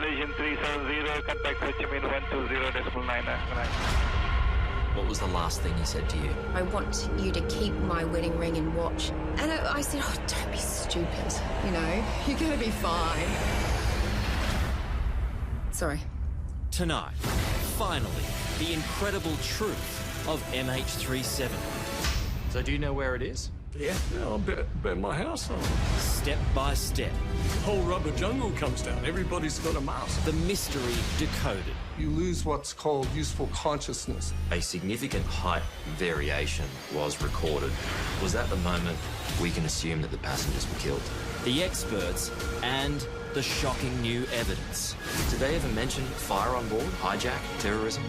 Malaysian 370, contact Ho Chi Minh 120.99. What was the last thing he said to you? I want you to keep my wedding ring and watch. And I said, oh, don't be stupid. You know, you're going to be fine. Sorry. Tonight, finally, the incredible truth of MH370. So do you know where it is? Yeah, I'll bet my house on. Step by step, The whole rubber jungle comes down. Everybody's got a mask. the mystery decoded. You lose what's called useful consciousness. A significant height variation was recorded. Was that the moment we can assume that the passengers were killed? The experts and the shocking new evidence. Did they ever mention fire on board, hijack, terrorism?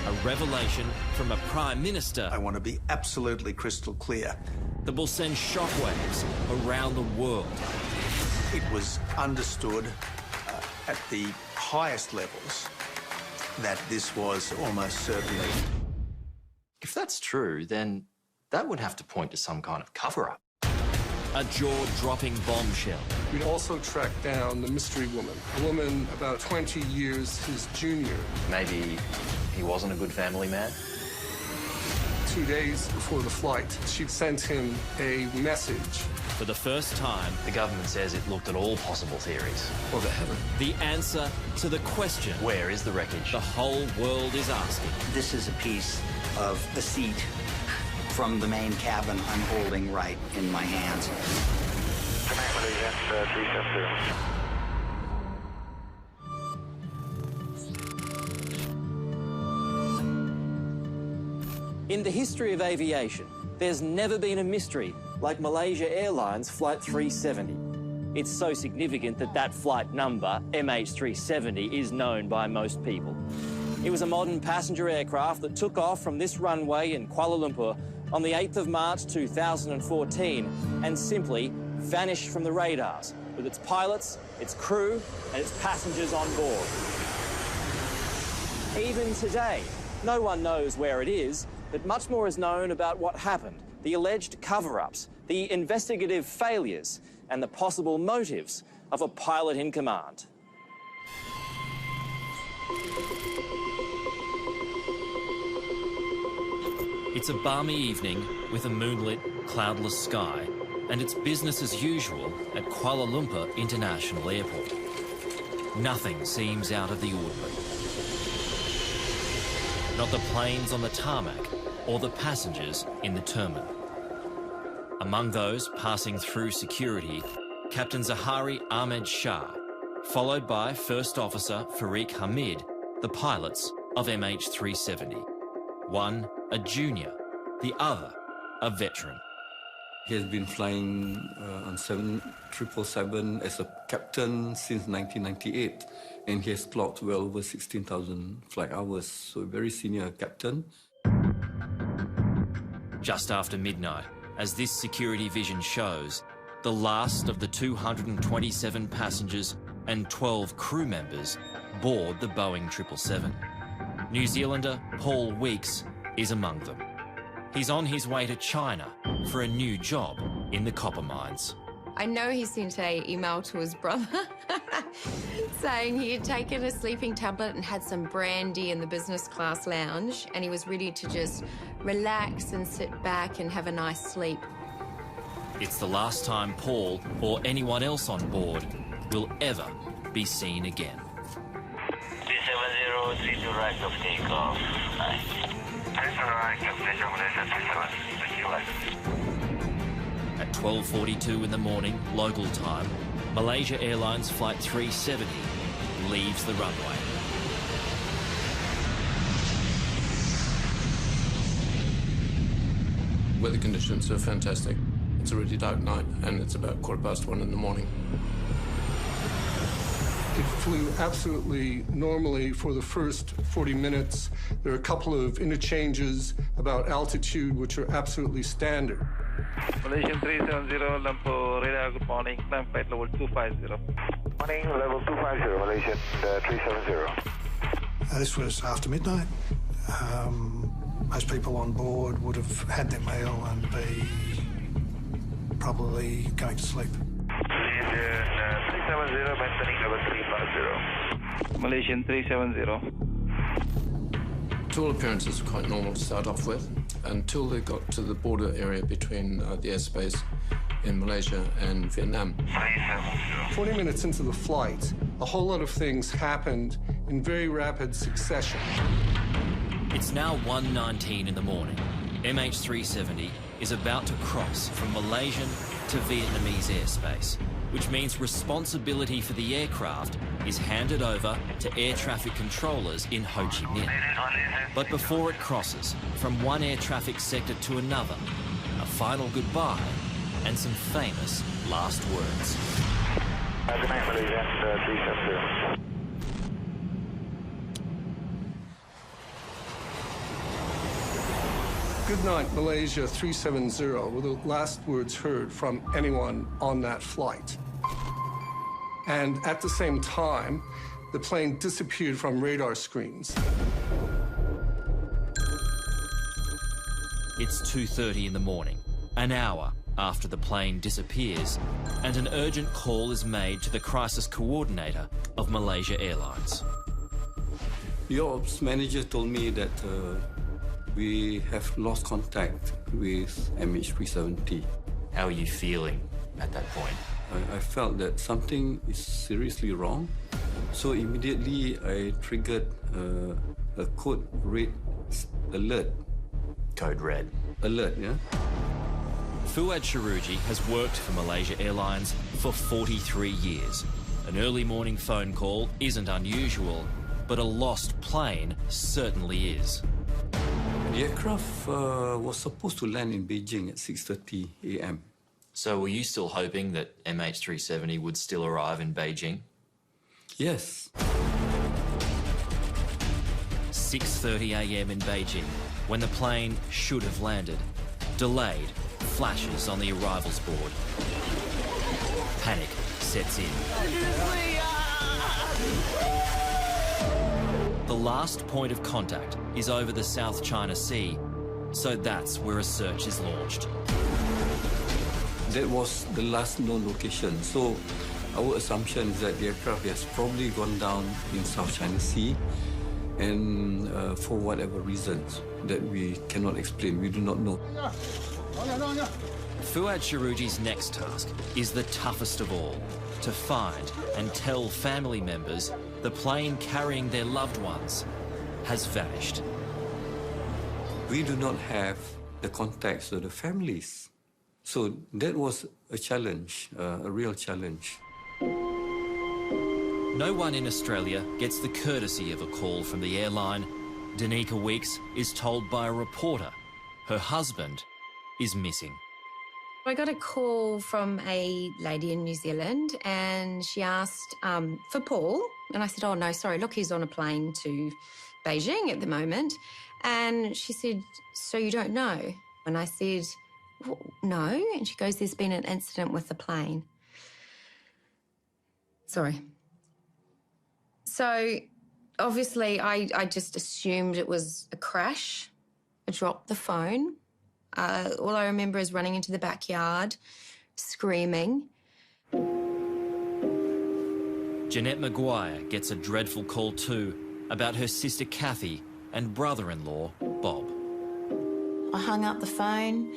A revelation from a Prime Minister I want to be absolutely crystal clear. that will send shockwaves around the world. It was understood at the highest levels that this was almost certainly. If that's true, then that would have to point to some kind of cover-up. A jaw-dropping bombshell. We also tracked down the mystery woman, a woman about 20 years his junior. Maybe he wasn't a good family man? 2 days before the flight, she sent him a message. For the first time, The government says it looked at all possible theories. Well, they haven't. the answer to the question Where is the wreckage? the whole world is asking. This is a piece of a seat from the main cabin I'm holding right in my hands. Command Malaysian 370. In the history of aviation, there's never been a mystery like Malaysia Airlines Flight 370. It's so significant that that flight number, MH370, is known by most people. It was a modern passenger aircraft that took off from this runway in Kuala Lumpur on the 8th of March 2014 and simply vanished from the radars with its pilots, its crew and its passengers on board. Even today, no one knows where it is, but much more is known about what happened, the alleged cover-ups, the investigative failures, and the possible motives of a pilot in command. It's a balmy evening with a moonlit, cloudless sky, and it's business as usual at Kuala Lumpur International Airport. Nothing seems out of the ordinary. Not the planes on the tarmac or the passengers in the terminal. Among those passing through security, Captain Zahari Ahmed Shah, followed by First Officer Farik Hamid, the pilots of MH370. One a junior, the other a veteran. He has been flying on 777 as a captain since 1998, and he has clocked well over 16,000 flight hours, so a very senior captain. Just after midnight, as this security vision shows, the last of the 227 passengers and 12 crew members board the Boeing 777. New Zealander Paul Weeks is among them. He's on his way to China for a new job in the copper mines. I know he sent an email to his brother saying he had taken a sleeping tablet and had some brandy in the business class lounge, and he was ready to just relax and sit back and have a nice sleep. It's the last time Paul or anyone else on board will ever be seen again. 370, 3 to right of takeoff. Nice. 3 to right, Malaysia, Malaysia 37. At 12:42 in the morning, local time, Malaysia Airlines Flight 370 leaves the runway. Weather conditions are fantastic. It's a really dark night, and it's about 1:15 in the morning. It flew absolutely normally for the first 40 minutes. There are a couple of interchanges about altitude, which are absolutely standard. Malaysian 370, Lumpur radar, good morning. Climb flight level 250. Morning, level 250, Malaysian 370. This was after midnight. Most people on board would have had their meal and be probably going to sleep. Malaysian 370, maintaining level 350. Malaysian 370. To all appearances, quite normal to start off with, until they got to the border area between the airspace in Malaysia and Vietnam. 40 minutes into the flight, a whole lot of things happened in very rapid succession. It's now 1:19 in the morning. MH370 is about to cross from Malaysian to Vietnamese airspace, which means responsibility for the aircraft is handed over to air traffic controllers in Ho Chi Minh. But before it crosses from one air traffic sector to another, a final goodbye and some famous last words. Good night, Malaysian 370. Good night, Malaysia 370 were the last words heard from anyone on that flight. And at the same time, the plane disappeared from radar screens. It's 2:30 in the morning, an hour after the plane disappears, and an urgent call is made to the crisis coordinator of Malaysia Airlines. The ops manager told me that we have lost contact with MH370. How are you feeling at that point? I felt that something is seriously wrong. So immediately I triggered a code red alert. Code red. Alert, yeah? Fuad Sharuji has worked for Malaysia Airlines for 43 years. An early morning phone call isn't unusual, but a lost plane certainly is. The aircraft was supposed to land in Beijing at 6:30 a.m. So were you still hoping that MH370 would still arrive in Beijing? Yes. 6:30 a.m. in Beijing, when the plane should have landed. Delayed flashes on the arrivals board. Panic sets in. The last point of contact is over the South China Sea, so that's where a search is launched. That was the last known location. So our assumption is that the aircraft has probably gone down in South China Sea, and for whatever reasons that we cannot explain, we do not know. Fuad Sharuji's next task is the toughest of all, to find and tell family members the plane carrying their loved ones has vanished. We do not have the contacts of the families. So that was a challenge, a real challenge. No one in Australia gets the courtesy of a call from the airline. Danica Weeks is told by a reporter her husband is missing. I got a call from a lady in New Zealand and she asked for Paul. And I said, oh, no, sorry, look, he's on a plane to Beijing at the moment. And she said, so you don't know? And I said, well, no. And she goes, there's been an incident with the plane. Sorry. So obviously I just assumed it was a crash. I dropped the phone. All I remember is running into the backyard, screaming. Jeanette Maguire gets a dreadful call too about her sister Kathy and brother-in-law Bob. I hung up the phone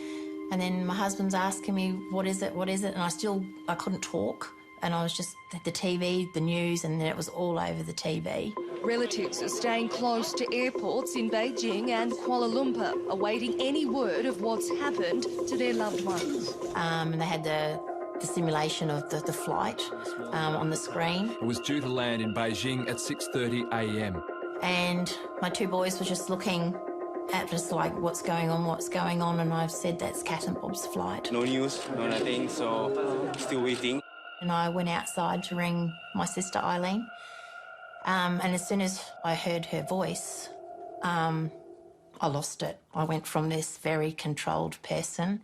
and then my husband's asking me, what is it? And I couldn't talk. And I was just the TV, the news, and then it was all over the TV. Relatives are staying close to airports in Beijing and Kuala Lumpur, awaiting any word of what's happened to their loved ones. And they had the simulation of the flight on the screen. It was due to land in Beijing at 6:30 a.m. And my two boys were just looking at just like, what's going on? And I've said that's Cat and Bob's flight. No news, no nothing, so still waiting. And I went outside to ring my sister Eileen. And as soon as I heard her voice, I lost it. I went from this very controlled person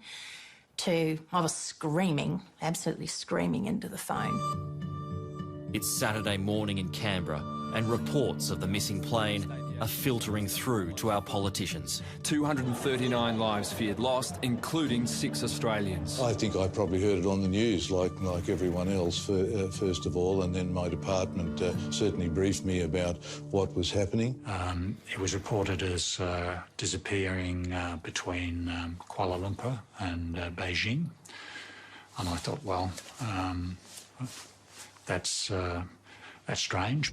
to, I was screaming, absolutely screaming into the phone. It's Saturday morning in Canberra, and reports of the missing plane are filtering through to our politicians. 239 lives feared lost, including 6 Australians. I think I probably heard it on the news like everyone else, first of all, and then my department certainly briefed me about what was happening. It was reported as disappearing between Kuala Lumpur and Beijing. And I thought, well, that's strange.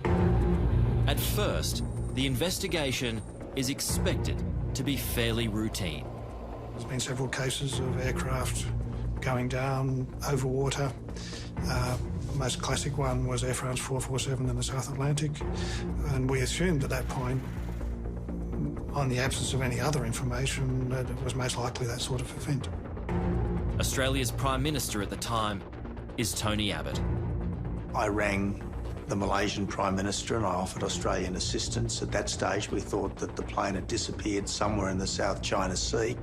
At first, the investigation is expected to be fairly routine. There's been several cases of aircraft going down over water. Most classic one was Air France 447 in the South Atlantic, and we assumed at that point, on the absence of any other information, that it was most likely that sort of event. Australia's Prime Minister at the time is Tony Abbott. I rang the Malaysian Prime Minister and I offered Australian assistance. At that stage, we thought that the plane had disappeared somewhere in the South China Sea.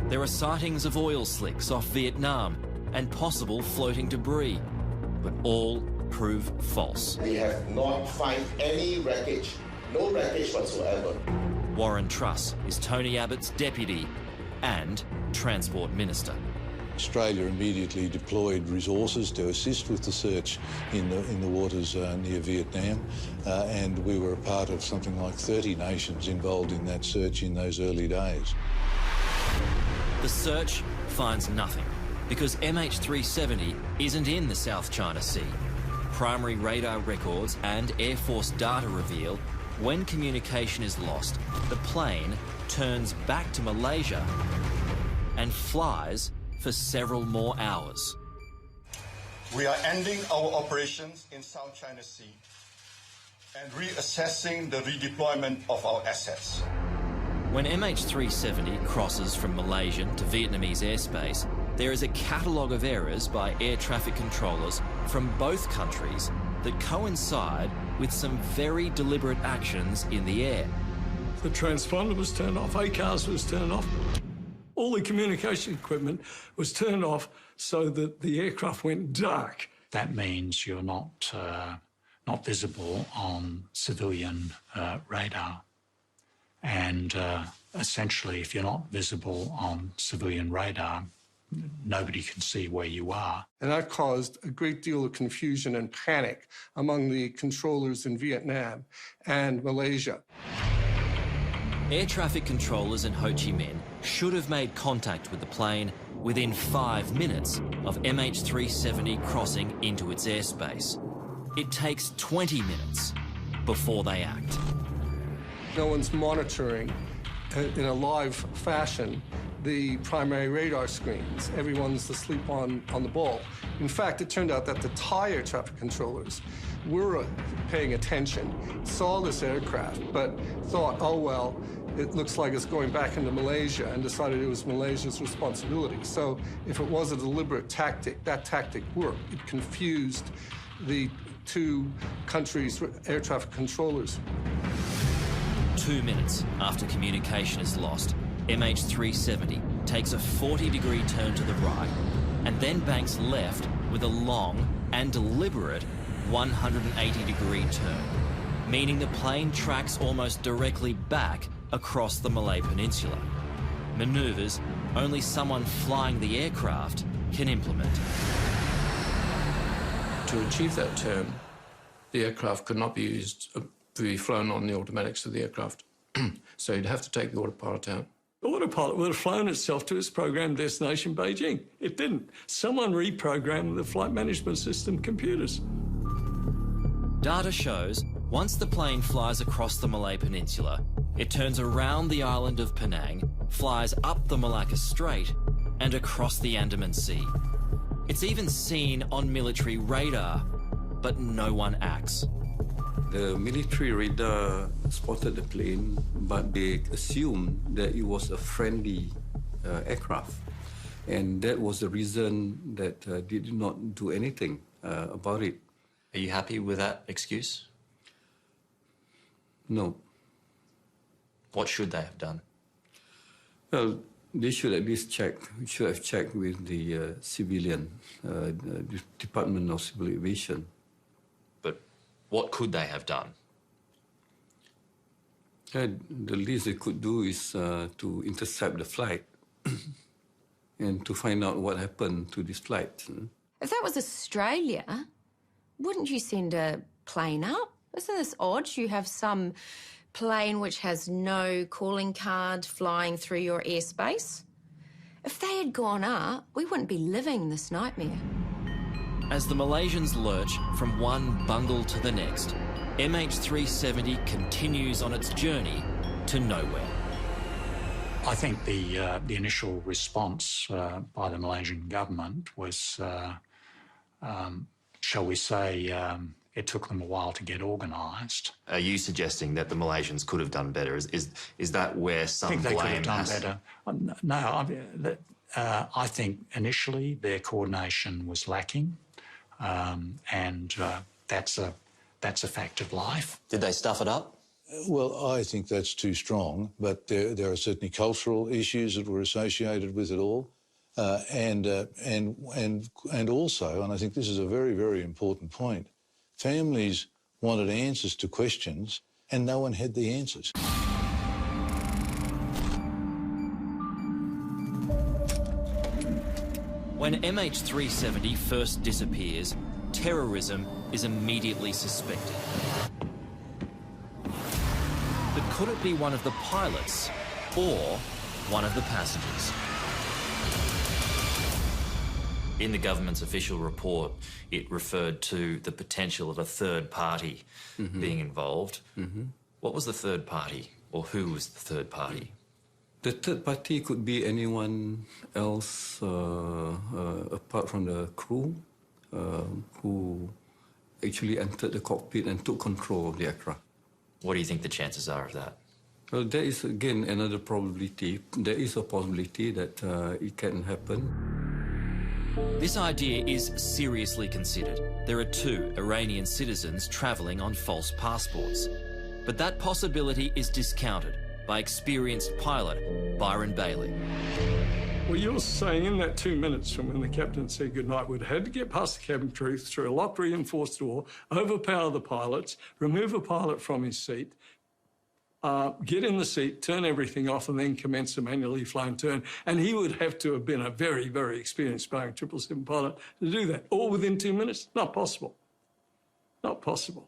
There are sightings of oil slicks off Vietnam and possible floating debris, but all prove false. We have not found any wreckage, no wreckage whatsoever. Warren Truss is Tony Abbott's deputy and Transport Minister. Australia immediately deployed resources to assist with the search in the waters near Vietnam, and we were a part of something like 30 nations involved in that search in those early days. The search finds nothing because MH370 isn't in the South China Sea. Primary radar records and Air Force data reveal when communication is lost, the plane turns back to Malaysia and flies for several more hours. We are ending our operations in South China Sea and reassessing the redeployment of our assets. When MH370 crosses from Malaysian to Vietnamese airspace, there is a catalogue of errors by air traffic controllers from both countries that coincide with some very deliberate actions in the air. The transponder was turned off, ACARS was turned off. All the communication equipment was turned off so that the aircraft went dark. That means you're not visible on civilian radar. And essentially, if you're not visible on civilian radar, nobody can see where you are. And that caused a great deal of confusion and panic among the controllers in Vietnam and Malaysia. Air traffic controllers in Ho Chi Minh should have made contact with the plane within 5 minutes of MH370 crossing into its airspace. It takes 20 minutes before they act. No one's monitoring in a live fashion the primary radar screens. Everyone's asleep on the ball. In fact, it turned out that the Thai air traffic controllers were paying attention, saw this aircraft, but thought, oh, well, it looks like it's going back into Malaysia, and decided it was Malaysia's responsibility. So if it was a deliberate tactic, that tactic worked. It confused the two countries' air traffic controllers. 2 minutes after communication is lost, MH370 takes a 40-degree turn to the right and then banks left with a long and deliberate 180-degree turn, meaning the plane tracks almost directly back across the Malay Peninsula. Manoeuvres only someone flying the aircraft can implement. To achieve that turn, the aircraft could not be flown on the automatics of the aircraft. So you'd have to take the autopilot out. The autopilot would have flown itself to its programmed destination, Beijing. It didn't. Someone reprogrammed the flight management system computers. Data shows once the plane flies across the Malay Peninsula, it turns around the island of Penang, flies up the Malacca Strait, and across the Andaman Sea. It's even seen on military radar, but no one acts. The military radar spotted the plane, but they assumed that it was a friendly aircraft. And that was the reason that they did not do anything about it. Are you happy with that excuse? No. What should they have done? Well, they should at least check. We should have checked with the civilian, Department of Civil Aviation. But what could they have done? The least they could do is to intercept the flight and to find out what happened to this flight. If that was Australia, wouldn't you send a plane up? Isn't this odd? You have some plane which has no calling card flying through your airspace. If they had gone up, we wouldn't be living this nightmare. As the Malaysians lurch from one bungle to the next, MH370 continues on its journey to nowhere. I think the initial response by the Malaysian government was, shall we say, it took them a while to get organised. Are you suggesting that the Malaysians could have done better? Is that where some I think they blame could have done has... better. No, I think initially their coordination was lacking, and that's a fact of life. Did they stuff it up? Well, I think that's too strong, but there are certainly cultural issues that were associated with it all, and also, and I think this is a very, very important point, families wanted answers to questions, and no one had the answers. When MH370 first disappears, terrorism is immediately suspected. But could it be one of the pilots or one of the passengers? In the government's official report, it referred to the potential of a third party being involved. What was the third party, or who was the third party? The third party could be anyone else apart from the crew who actually entered the cockpit and took control of the aircraft. What do you think the chances are of that? Well, there is, again, another probability. There is a possibility that it can happen. This idea is seriously considered. There are 2 Iranian citizens travelling on false passports. But that possibility is discounted by experienced pilot Byron Bailey. Well, you're saying in that 2 minutes from when the captain said goodnight, we'd had to get past the cabin crew, through a locked reinforced door, overpower the pilots, remove a pilot from his seat, get in the seat, turn everything off, and then commence a manually flown turn. And he would have to have been a very, very experienced Boeing 777 pilot to do that, all within 2 minutes. Not possible. Not possible.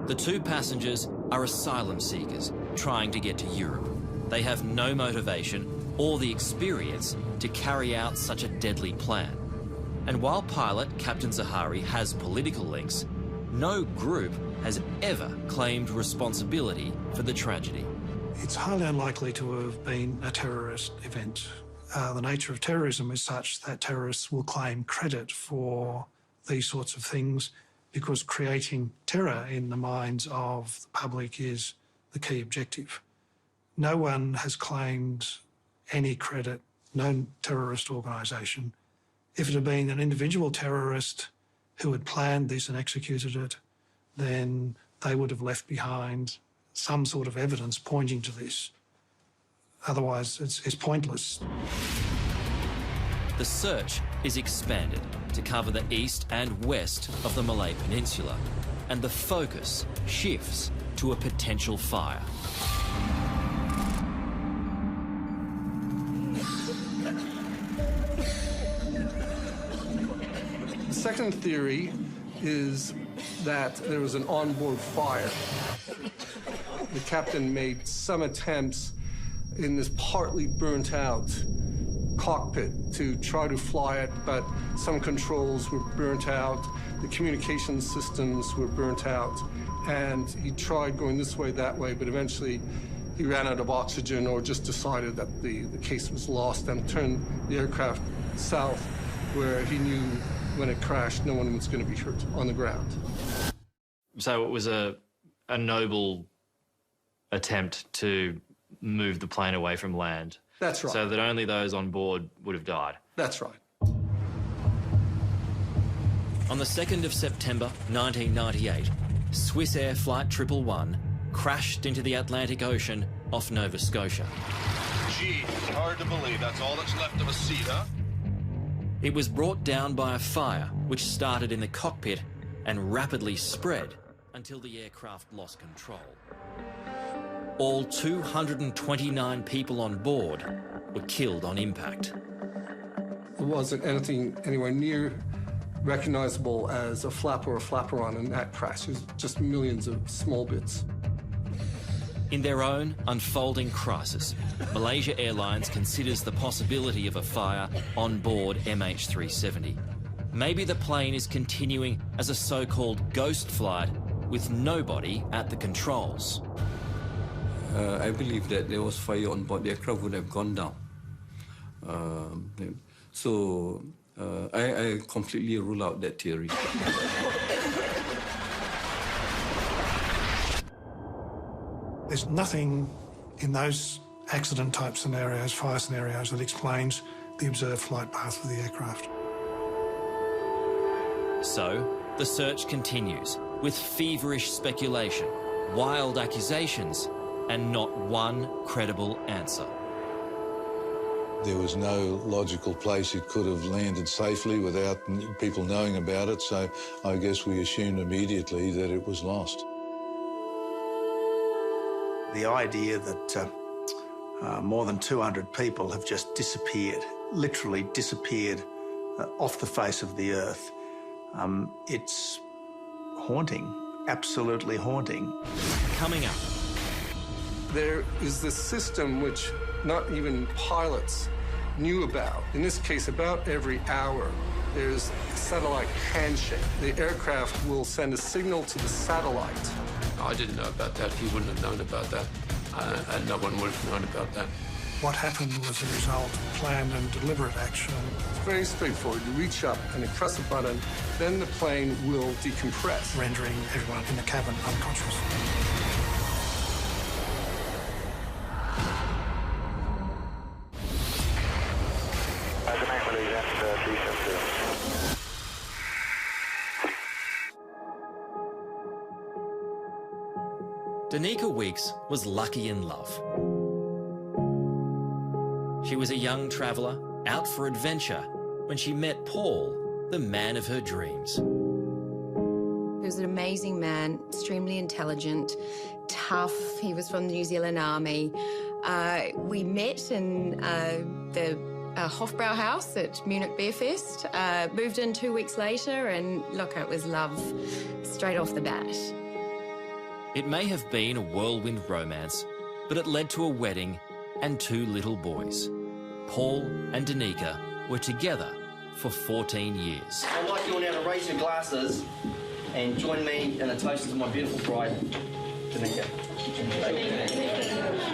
The 2 passengers are asylum seekers trying to get to Europe. They have no motivation or the experience to carry out such a deadly plan. And while pilot Captain Zahari has political links, no group has ever claimed responsibility for the tragedy. It's highly unlikely to have been a terrorist event. The nature of terrorism is such that terrorists will claim credit for these sorts of things because creating terror in the minds of the public is the key objective. No one has claimed any credit, no terrorist organisation. If it had been an individual terrorist who had planned this and executed it, then they would have left behind some sort of evidence pointing to this. Otherwise, it's pointless. The search is expanded to cover the east and west of the Malay Peninsula, and the focus shifts to a potential fire. The second theory is that there was an onboard fire. The captain made some attempts in this partly burnt out cockpit to try to fly it, but some controls were burnt out, the communication systems were burnt out, and he tried going this way, that way, but eventually he ran out of oxygen or just decided that the case was lost and turned the aircraft south, where he knew when it crashed no one was going to be hurt on the ground. So it was a noble attempt to move the plane away from land. That's right. So that only those on board would have died. That's right. On the 2nd of September 1998, Swiss Air Flight 111 crashed into the Atlantic Ocean off Nova Scotia. Gee, it's hard to believe that's all that's left of a seat, huh? It was brought down by a fire which started in the cockpit and and rapidly spread until the aircraft lost control. All 229 people on board were killed on impact. There wasn't anything anywhere near recognizable as a flap or a flaperon in that crash. It was just millions of small bits. In their own unfolding crisis, Malaysia Airlines considers the possibility of a fire on board MH370. Maybe the plane is continuing as a so-called ghost flight with nobody at the controls. I believe that there was fire on board the aircraft would have gone down. I completely rule out that theory. There's nothing in those accident-type scenarios, fire scenarios, that explains the observed flight path of the aircraft. So, the search continues with feverish speculation, wild accusations, and not one credible answer. There was no logical place it could have landed safely without people knowing about it, so I guess we assumed immediately that it was lost. The idea that more than 200 people have just disappeared, literally disappeared off the face of the earth, it's haunting, absolutely haunting. Coming up. There is this system which not even pilots knew about. In this case, about every hour, there's a satellite handshake. The aircraft will send a signal to the satellite. I didn't know about that. He wouldn't have known about that. And no one would have known about that. What happened was a result of planned and deliberate action. It's very straightforward. You reach up and you press a button, then the plane will decompress, rendering everyone in the cabin unconscious. Danica Weeks was lucky in love. She was a young traveller out for adventure when she met Paul, the man of her dreams. He was an amazing man, extremely intelligent, tough. He was from the New Zealand Army. We met in the Hofbrau house at Munich Beer Fest, moved in 2 weeks later, and look, it was love straight off the bat. It may have been a whirlwind romance, but it led to a wedding and 2 little boys. Paul and Danica were together for 14 years. I'd like you all now to raise your glasses and join me in a toast to my beautiful bride, Danica.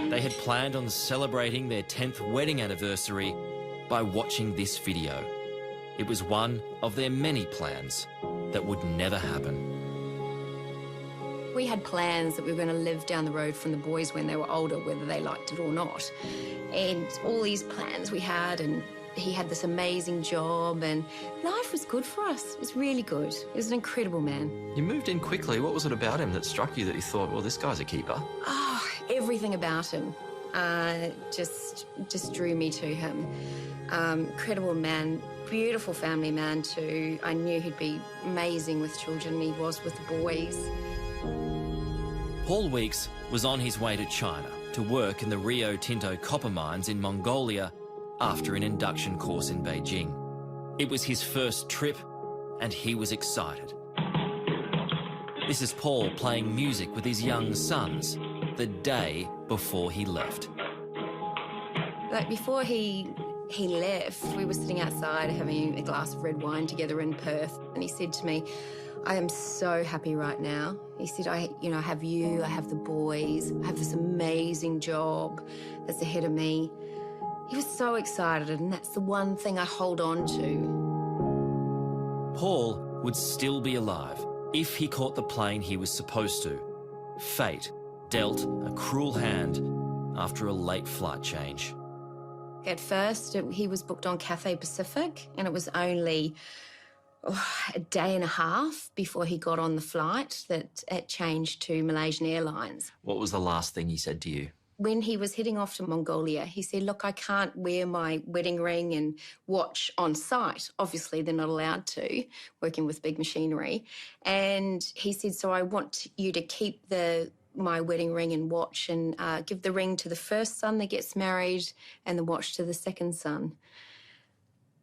They had planned on celebrating their 10th wedding anniversary by watching this video. It was one of their many plans that would never happen. We had plans that we were going to live down the road from the boys when they were older, whether they liked it or not. And all these plans we had, and he had this amazing job, and life was good for us. It was really good. He was an incredible man. You moved in quickly. What was it about him that struck you that you thought, well, this guy's a keeper? Oh, everything about him just drew me to him. Incredible man, beautiful family man too. I knew he'd be amazing with children, and he was with the boys. Paul Weeks was on his way to China to work in the Rio Tinto copper mines in Mongolia after an induction course in Beijing. It was his first trip, and he was excited. This is Paul playing music with his young sons the day before he left. Like before he left, we were sitting outside having a glass of red wine together in Perth, and he said to me, I am so happy right now. He said, I have you, I have the boys, I have this amazing job that's ahead of me. He was so excited, and that's the one thing I hold on to. Paul would still be alive if he caught the plane he was supposed to. Fate dealt a cruel hand after a late flight change. At first, he was booked on Cathay Pacific, and it was only a day and a half before he got on the flight that it changed to Malaysian Airlines. What was the last thing he said to you? When he was heading off to Mongolia, he said, look, I can't wear my wedding ring and watch on site. Obviously, they're not allowed to, working with big machinery. And he said, so I want you to keep my wedding ring and watch and give the ring to the first son that gets married and the watch to the second son.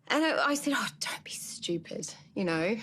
And I said, oh, don't be stupid, you know.